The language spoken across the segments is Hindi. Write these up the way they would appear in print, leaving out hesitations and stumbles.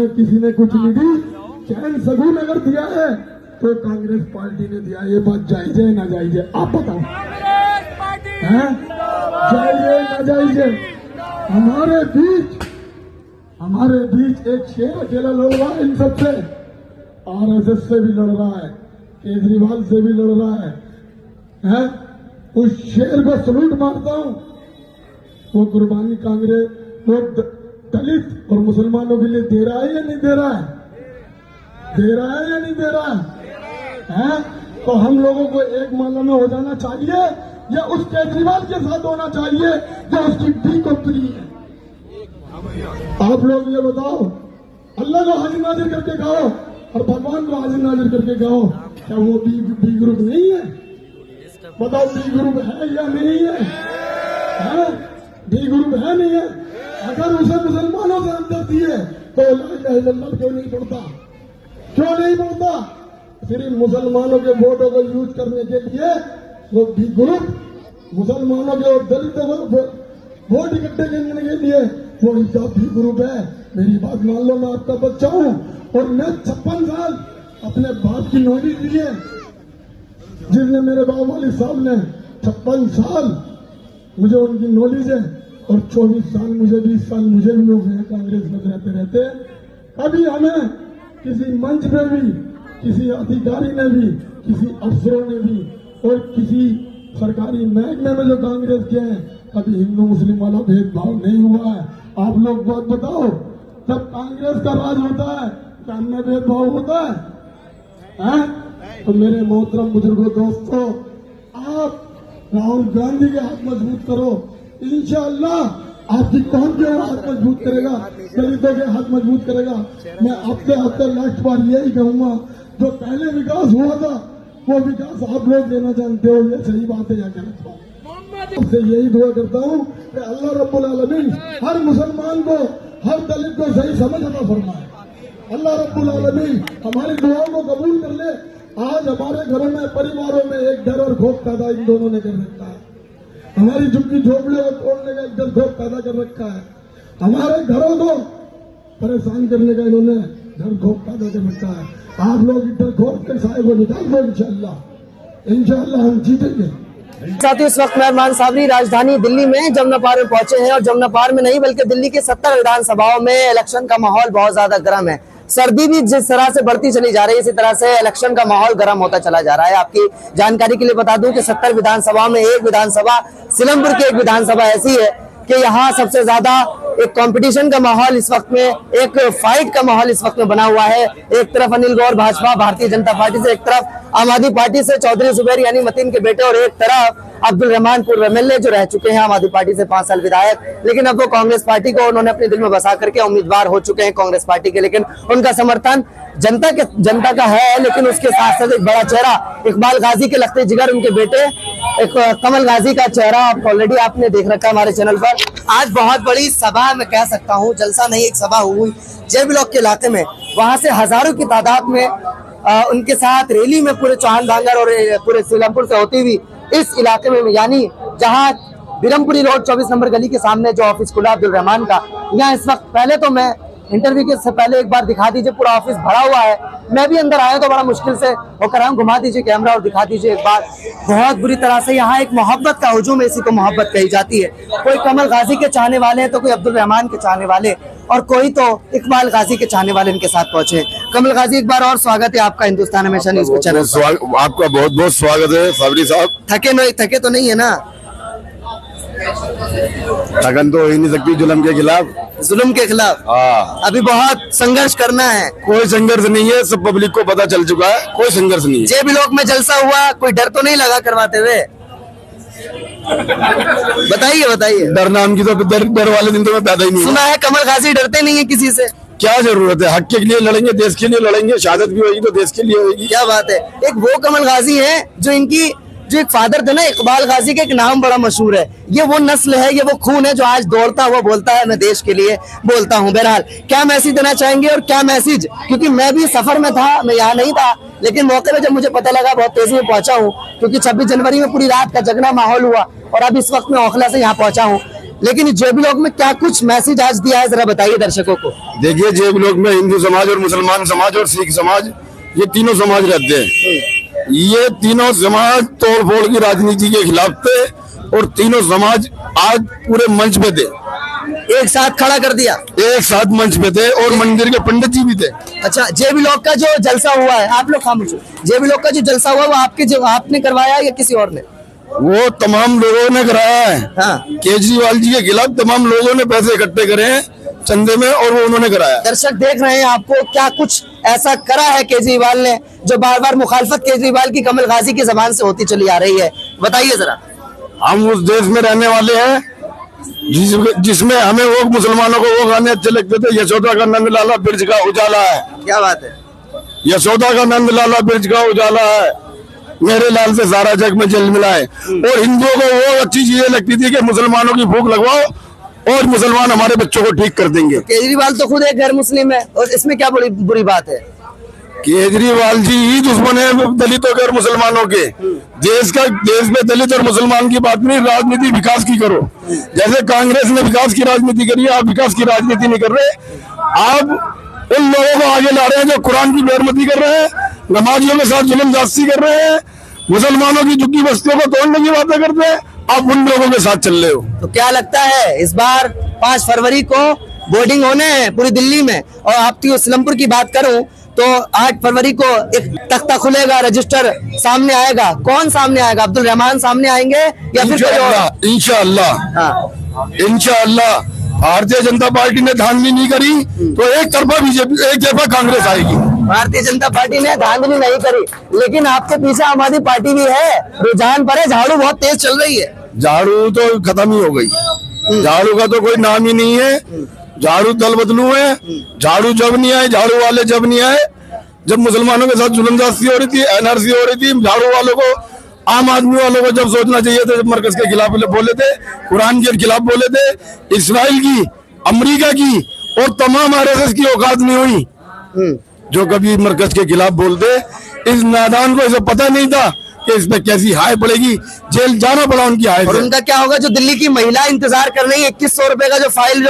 में किसी ने कुछ नहीं दी, चैन सगुन अगर दिया है तो कांग्रेस पार्टी ने दिया। ये बात जायज है ना जायज है, आप बताओ, हैं? जायज है ना जायज है? हमारे बीच एक शेर अकेला लड़ रहा है इन सबसे, आरएसएस से भी लड़ रहा है, केजरीवाल से भी लड़ रहा है? उस शेर को सलूट मारता हूं। वो कुर्बानी कांग्रेस, वो दलित और मुसलमानों के लिए दे रहा है या नहीं दे रहा है? दे रहा है या नहीं दे रहा है? तो हम लोगों को एक माला में हो जाना चाहिए या उस केजरीवाल के साथ होना चाहिए जो उसकी डी कंपनी है? आप लोग ये बताओ, अल्लाह को हाजिर नाजिर करके गाओ और भगवान को हाजिर नाजिर करके गाओ, क्या वो बी ग्रुप नहीं है? बताओ, बी ग्रुप है या नहीं है? बी ग्रुप है नहीं है? अगर उसे मुसलमानों से हमदर्दी है तो ला इलाहा इल्लल्लाह क्यों नहीं पढ़ता? क्यों नहीं पढ़ता? सिर्फ मुसलमानों के वोटों को यूज करने के लिए वो बी ग्रुप, मुसलमानों के और दलितों को वोट इकट्ठे करने के लिए वो इनका भी ग्रुप है। मेरी बात मान लो, मैं आपका बच्चा हूं और मैं 56 साल अपने बाप की नौकरी ली है, जिसने मेरे बाप वाले साहब ने 56 साल मुझे उनकी नॉलेज है और 24 साल मुझे, 20 साल मुझे भी हो गए कांग्रेस में रहते रहते। कभी हमें किसी मंच पे भी, किसी अधिकारी ने भी, किसी अफसरों ने भी और किसी सरकारी महकमे में जो कांग्रेस के हैं, कभी हिंदू मुस्लिम वाला भेदभाव नहीं हुआ है। आप लोग बात बताओ, जब कांग्रेस का राज होता है क्या अन्य भेदभाव होता है? तो मेरे मोहतरम बुजुर्गों, दोस्तों, आप राहुल गांधी के हाथ मजबूत करो, इंशाअल्लाह आपकी कौन के हाथ मजबूत करेगा? दलितों के हाथ मजबूत करेगा। मैं आपसे लास्ट बार यही कहूंगा, जो पहले विकास हुआ था वो विकास आप लोग देना जानते हो, ये सही बात है या गलत बात? आपसे यही दुआ करता हूँ कि अल्लाह रब्बुल आलमीन हर मुसलमान को, हर दलित को सही समझ अता फरमाए। अल्लाह रब्बुल आलमीन हमारी दुआओं को कबूल कर ले। आज हमारे घरों में, परिवारों में एक डर और खौफ पैदा इन दोनों ने कर रखा है। हमारी झुग्गी झोपड़ियों को तोड़ने का एक डर खौफ पैदा कर रखा है। हमारे घरों को परेशान करने का इन्होंने डर खौफ पैदा कर रखा है। आप लोग डर खौफ के साए को निकाल दो, इंशाअल्लाह हम जीतेंगे। साथियों, इस वक्त मेहरबान साबरी राजधानी दिल्ली में जमुनापार में पहुंचे हैं और जमुनापार में नहीं बल्कि दिल्ली के 70 विधानसभाओं में इलेक्शन का माहौल बहुत ज्यादा गर्म है। सर्दी भी जिस तरह से बढ़ती चली जा रही है, इसी तरह से इलेक्शन का माहौल गर्म होता चला जा रहा है। आपकी जानकारी के लिए बता दूं कि 70 विधानसभाओं में एक विधानसभा, सिलमपुर की एक विधानसभा ऐसी है कि यहाँ सबसे ज्यादा एक कंपटीशन का माहौल इस वक्त में, एक फाइट का माहौल इस वक्त में बना हुआ है। एक तरफ अनिल गौर भाजपा भारतीय जनता पार्टी से, एक तरफ आम आदमी पार्टी से चौधरी जुबैर यानी मतीन के बेटे, और एक तरफ अब्दुल रहमान पूर्व एमएलए जो रह चुके हैं आम आदमी पार्टी से 5 साल विधायक, लेकिन अब वो कांग्रेस पार्टी को उन्होंने अपने दिल में बसा करके उम्मीदवार हो चुके हैं कांग्रेस पार्टी के। लेकिन उनका समर्थन जनता का है, लेकिन उसके साथ साथ एक बड़ा चेहरा इकबाल गाजी के लखते जिगर, उनके बेटे एक कमल गाजी का चेहरा ऑलरेडी आपने देख रखा है हमारे चैनल पर। आज बहुत बड़ी सभा मैं कह सकता हूँ, जलसा नहीं एक सभा हुई जे ब्लॉक के इलाके में। वहां से हजारों की तादाद में उनके साथ रैली में पूरे चौहान भांगर और पूरे सिलमपुर से होती हुई इस इलाके में, यानी जहां बिरमपुरी रोड 24 नंबर गली के सामने जो ऑफिस खुला अब्दुल रहमान का, यहाँ इस वक्त, पहले तो मैं इंटरव्यू के से पहले एक बार दिखा दीजिए, पूरा ऑफिस भरा हुआ है। मैं भी अंदर आया तो बड़ा मुश्किल से होकर आया, घुमा दीजिए कैमरा और दिखा दीजिए एक बार। बहुत बुरी तरह से यहाँ एक मोहब्बत का हुजूम है, इसी को मोहब्बत कही जाती है। कोई कमल गाजी के चाहने वाले हैं तो कोई अब्दुल रहमान के चाहने वाले, और कोई तो इकबाल गाजी के चाहने वाले इनके साथ पहुंचे। कमल गाजी, एक बार और स्वागत है आपका हिंदुस्तान हमेशा न्यूज के चैनल। आपका बहुत बहुत स्वागत है साबरी साहब। थके तो नहीं है ना? थकन तो हो ही नहीं सकती जुल्म के खिलाफ। जुल्म के खिलाफ अभी बहुत संघर्ष करना है। कोई संघर्ष नहीं है, सब पब्लिक को पता चल चुका है, कोई संघर्ष नहीं है। जे ब्लॉक में जलसा हुआ, कोई डर तो नहीं लगा करवाते हुए? बताइए। डर नाम की तो डर वाले दिन तो मैं पैदा ही नहीं। सुना है कमल गाजी डरते नहीं है किसी से। क्या जरूरत है, हक के लिए लड़ेंगे, देश के लिए लड़ेंगे, शहादत भी होगी तो देश के लिए होगी। क्या बात है। एक वो कमल गाजी है जो एक फादर थे ना इकबाल गाजी के, एक नाम बड़ा मशहूर है। ये वो नस्ल है, ये वो खून है जो आज दौड़ता हुआ बोलता है मैं देश के लिए बोलता हूँ। बहरहाल, क्या मैसेज देना चाहेंगे और क्या मैसेज, क्योंकि मैं भी सफर में था, मैं यहाँ नहीं था, लेकिन मौके पे जब मुझे पता लगा बहुत तेजी में पहुंचा हूँ, क्योंकि 26 जनवरी में पूरी रात का जगना माहौल हुआ और अब इस वक्त मैं ओखला से यहाँ पहुंचा हूँ। लेकिन जे ब्लॉक में क्या कुछ मैसेज आज दिया है, जरा बताइए दर्शकों को। देखिए, जे ब्लॉक में हिंदू समाज और मुसलमान समाज और सिख समाज, ये तीनों समाज रहते हैं। ये तीनों समाज तोड़ फोड़ की राजनीति के खिलाफ थे और तीनों समाज आज पूरे मंच पे थे, एक साथ खड़ा कर दिया, एक साथ मंच पे थे और मंदिर के पंडित जी भी थे। अच्छा, जे ब्लॉक का जो जलसा हुआ है, आप लोग खामोश हो, जे ब्लॉक का जो जलसा हुआ वो आपने करवाया या किसी और ने? वो तमाम लोगों ने कराया है। हाँ। केजरीवाल जी के खिलाफ तमाम लोगों ने पैसे इकट्ठे करे हैं चंदे में और वो उन्होंने कराया। दर्शक देख रहे हैं आपको, क्या कुछ ऐसा करा है केजरीवाल ने जो बार बार मुखालफत केजरीवाल की कमल गाजी की जबान से होती चली आ रही है, बताइए जरा। हम उस देश में रहने वाले हैं जिसमें हमें वो मुसलमानों को वो गाने अच्छे लगते थे, यशोदा का नंद लाला ब्रिज का उजाला है। क्या बात है। यशोदा का नंद लाला ब्रिज का उजाला है, मेरे लाल से सारा जग में जल मिलाए। और हिंदुओं को वो अच्छी चीजें लगती थी कि मुसलमानों की भूख लगवाओ और मुसलमान हमारे बच्चों को ठीक कर देंगे। केजरीवाल तो खुद एक गैर मुस्लिम है और इसमें क्या बड़ी बुरी बात है। केजरीवाल जी ही दुश्मन है दलितों के और मुसलमानों के। देश में दलित और मुसलमान की बात नहीं, राजनीति विकास की करो। जैसे कांग्रेस ने विकास की राजनीति करी है, आप विकास की राजनीति नहीं कर रहे। आप उन लोगों को आगे ला रहे हैं जो कुरान की बेरमती कर रहे हैं, नमाजियों के साथ जुल्म जास्ती कर रहे हैं, मुसलमानों की झुग्गी बस्तियों को तोड़ने की बातें करते हैं। आप उन लोगों के साथ चल रहे हो। तो क्या लगता है इस बार 5 फरवरी को वोटिंग होने हैं पूरी दिल्ली में, और आपकी इस्लामपुर की बात करूं तो 8 फरवरी को एक तख्ता खुलेगा, रजिस्टर सामने आएगा। कौन सामने आएगा? अब्दुल रहमान सामने आएंगे या फिर कोई और? इंशाअल्लाह भारतीय जनता पार्टी ने धांधली नहीं करी तो एक तरफा बीजेपी, एक तरफा कांग्रेस आएगी। भारतीय जनता पार्टी ने धांधली नहीं करी, लेकिन आपके पीछे आम आदमी पार्टी भी है, रुझान पर है, झाड़ू बहुत तेज चल रही है। झाड़ू तो खत्म ही हो गई, झाड़ू का तो कोई नाम ही नहीं है। झाड़ू दल बदलू है। झाड़ू जब नहीं आए, झाड़ू वाले जब नहीं आए, जब मुसलमानों के साथ जुल्म जास्ती हो रही थी, एनआरसी हो रही थी, झाड़ू वालों को, आम आदमी वालों को जब सोचना चाहिए था, जब मरकज के खिलाफ बोले थे, कुरान के खिलाफ बोले थे, इसराइल की, अमेरिका की और तमाम आरएसएस की औकात नहीं हुई जो कभी मरकज के खिलाफ बोलते। इस नादान को इसे पता नहीं था कि इसमें कैसी हाय पड़ेगी, जेल जाना पड़ा उनकी हाय। और उनका क्या होगा? जो दिल्ली की महिला इंतजार कर रही है, 2100 रुपए का जो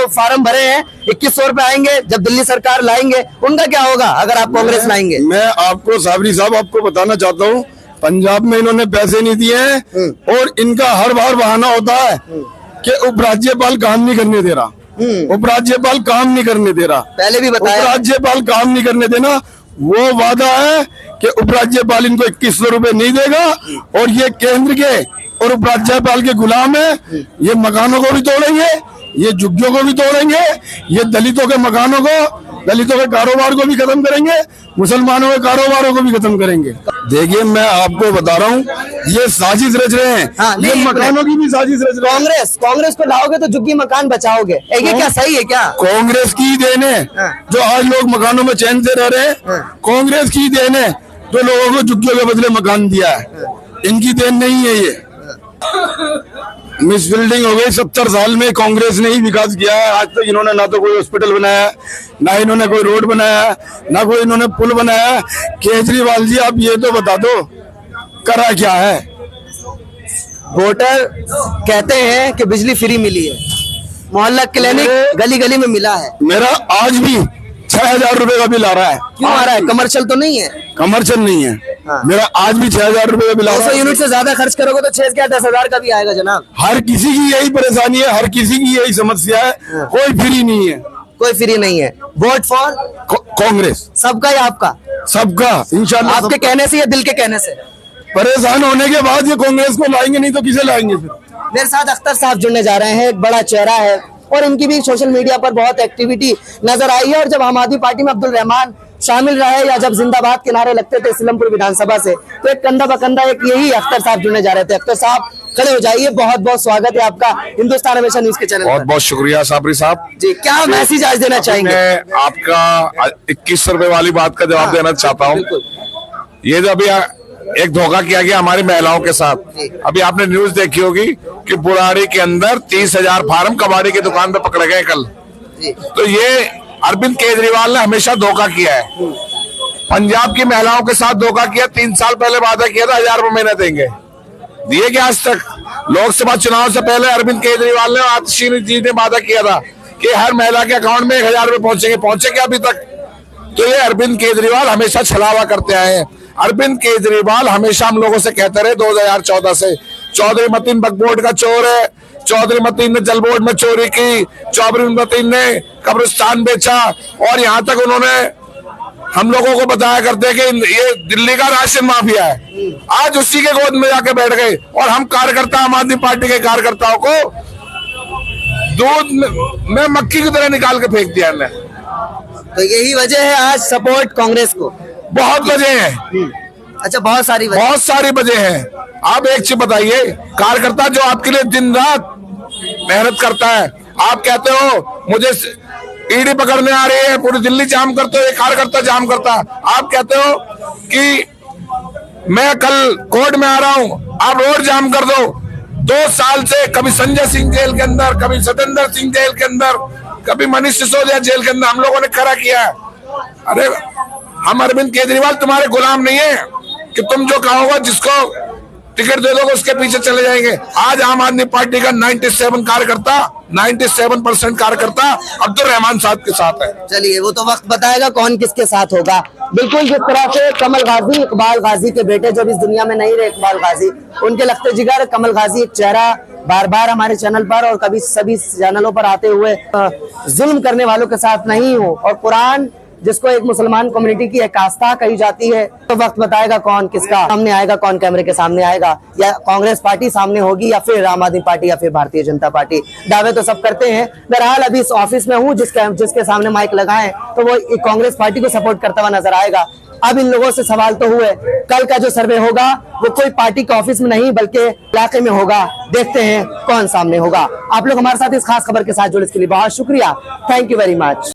फार्म भरे हैं, 2100 रुपए आएंगे जब दिल्ली सरकार लाएंगे, उनका क्या होगा अगर आप कांग्रेस लाएंगे? मैं आपको साबरी साहब आपको बताना चाहता हूँ, पंजाब में इन्होंने पैसे नहीं दिए हैं और इनका हर बार बहाना होता है कि उपराज्यपाल काम नहीं करने दे रहा, उपराज्यपाल काम नहीं करने दे रहा। पहले भी बताया, उपराज्यपाल काम नहीं करने देना वो वादा है कि उपराज्यपाल इनको 2100 रुपए नहीं देगा और ये केंद्र के और उपराज्यपाल के गुलाम है। ये मकानों को भी तोड़ेंगे, ये झुग्गियों को भी तोड़ेंगे, ये दलितों के मकानों को, दलितों के कारोबार को भी खत्म करेंगे, मुसलमानों के कारोबारों को भी खत्म करेंगे। देखिए, मैं आपको बता रहा हूँ, ये साजिश रच रहे हैं। हाँ, ये मकानों की भी साजिश रच रहे हैं। कांग्रेस को लाओगे तो झुग्गी मकान बचाओगे, ये क्या सही है क्या? कांग्रेस की देन है जो आज लोग मकानों में चैन से रह रहे हैं। कांग्रेस की देन है जो लोगों को झुग्गियों के बदले मकान दिया है। इनकी देन नहीं है ये। मिस बिल्डिंग हो गई 70 साल में, कांग्रेस ने ही विकास किया है। आज तक इन्होंने ना तो कोई हॉस्पिटल बनाया, ना इन्होंने कोई रोड बनाया, ना कोई इन्होंने पुल बनाया। केजरीवाल जी, आप ये तो बता दो करा क्या है? वोटर कहते हैं कि बिजली फ्री मिली है, मोहल्ला क्लिनिक गली गली में मिला है। मेरा आज भी 6000 रुपए का बिल आ रहा है। क्यों आ रहा है? कमर्शियल तो नहीं है? कमर्शियल नहीं है। हाँ। मेरा आज भी 6000 रुपए का बिल आ रहा है। 200 यूनिट से ज्यादा खर्च करोगे तो 6 क्या 10,000 का भी आएगा जनाब। हर किसी की यही परेशानी है, हर किसी की यही समस्या है। कोई फ्री नहीं है, कोई फ्री नहीं है। वोट फॉर कांग्रेस सबका या आपका? सबका इंशाल्लाह। आपके कहने से या दिल के कहने से? परेशान होने के बाद ये कांग्रेस को लाएंगे, नहीं तो किसे लाएंगे फिर? मेरे साथ अख्तर साहब जुड़ने जा रहे हैं, एक बड़ा चेहरा है और इनकी भी सोशल मीडिया पर बहुत एक्टिविटी नजर आई है। और जब आम आदमी पार्टी में अब्दुल रहमान शामिल रहे या जब जिंदाबाद के नारे लगते थे इस्लामपुर विधानसभा से, तो एक कंधा बकंधा एक यही अख्तर साहब जुड़ने जा रहे थे। अख्तर साहब खड़े हो जाइए, बहुत बहुत स्वागत है आपका हिंदुस्तान हमेशा न्यूज के चैनल। बहुत बहुत शुक्रिया साबरी साहब जी, क्या मैसेज आज देना चाहेंगे? मैं आपका 2100 रुपए वाली बात का जवाब देना चाहता हूँ। ये जो अभी एक धोखा किया गया हमारी महिलाओं के साथ, अभी आपने न्यूज देखी होगी कि बुराड़ी के अंदर 30,000 फार्म कबाड़ी की दुकान पे पकड़े गए कल। तो ये अरविंद केजरीवाल ने हमेशा धोखा किया है। पंजाब की महिलाओं के साथ धोखा किया। 3 साल पहले वादा किया था 1000 रुपए महीने देंगे, दिए क्या आज तक? लोकसभा चुनाव से पहले अरविंद केजरीवाल ने और आतिशी जी ने वादा किया था कि हर महिला के अकाउंट में 1000 रुपए पहुंचेंगे, पहुंचे क्या अभी तक? तो ये अरविंद केजरीवाल हमेशा छलावा करते आए हैं। अरविंद केजरीवाल हमेशा हम लोगों से कहते रहे 2014 से, चौधरी मतीन वक्फ बोर्ड का चोर है, चौधरी मतीन ने जल बोर्ड में चोरी की, चौधरी मतीन ने कब्रिस्तान बेचा, और यहाँ तक उन्होंने हम लोगों को बताया करते कि ये दिल्ली का राशन माफिया है। आज उसी के गोद में जाके बैठ गए, और हम कार्यकर्ता, आम आदमी पार्टी के कार्यकर्ताओं को दूध में मक्खी की तरह निकाल के फेंक दिया हमने। तो यही वजह है आज सपोर्ट कांग्रेस को? बहुत वजह है। अच्छा, बहुत सारी वजह है। आप एक चीज बताइए, कार्यकर्ता जो आपके लिए दिन रात मेहनत करता है, आप कहते हो मुझे ईडी पकड़ने आ रही है, पूरी दिल्ली जाम करते हो, एक कार्यकर्ता जाम करता है। आप कहते हो कि मैं कल कोर्ट में आ रहा हूं, आप रोड जाम कर दो। 2 साल से कभी संजय सिंह जेल के अंदर, कभी सत्येंद्र सिंह जेल के अंदर, कभी मनीष सिसोदिया जेल के अंदर, हम लोगों ने खड़ा किया। अरे हम अरविंद केजरीवाल तुम्हारे गुलाम नहीं है कि तुम जो कहोगे, जिसको टिकट दे दोगे उसके पीछे चले जाएंगे। आज आम आदमी पार्टी का 97% कार्यकर्ता अब्दुल रहमान साहब के साथ है। चलिए, वो तो वक्त बताएगा कौन किसके साथ होगा। बिल्कुल जिस तरह से कमल गाजी, इकबाल गाजी के बेटे जब इस दुनिया में नहीं रहे, इकबाल गाजी, उनके लगते जिगर कमल गाजी एक चेहरा बार बार हमारे चैनल पर और कभी सभी चैनलों पर आते हुए जुल्म करने वालों के साथ नहीं हो, और कुरान जिसको एक मुसलमान कम्युनिटी की एक आस्था कही जाती है, तो वक्त बताएगा कौन किसका सामने आएगा, कौन कैमरे के सामने आएगा, या कांग्रेस पार्टी सामने होगी, या फिर आम आदमी पार्टी, या फिर भारतीय जनता पार्टी। दावे तो सब करते हैं। बहरहाल अभी इस ऑफिस में हूँ जिसके सामने माइक लगाए, तो वो कांग्रेस पार्टी को सपोर्ट करता हुआ नजर आएगा। अब इन लोगों से सवाल तो हुए, कल का जो सर्वे होगा वो कोई पार्टी के ऑफिस में नहीं बल्कि इलाके में होगा। देखते हैं कौन सामने होगा। आप लोग हमारे साथ इस खास खबर के साथ जुड़े इसके लिए बहुत शुक्रिया। Thank you very much.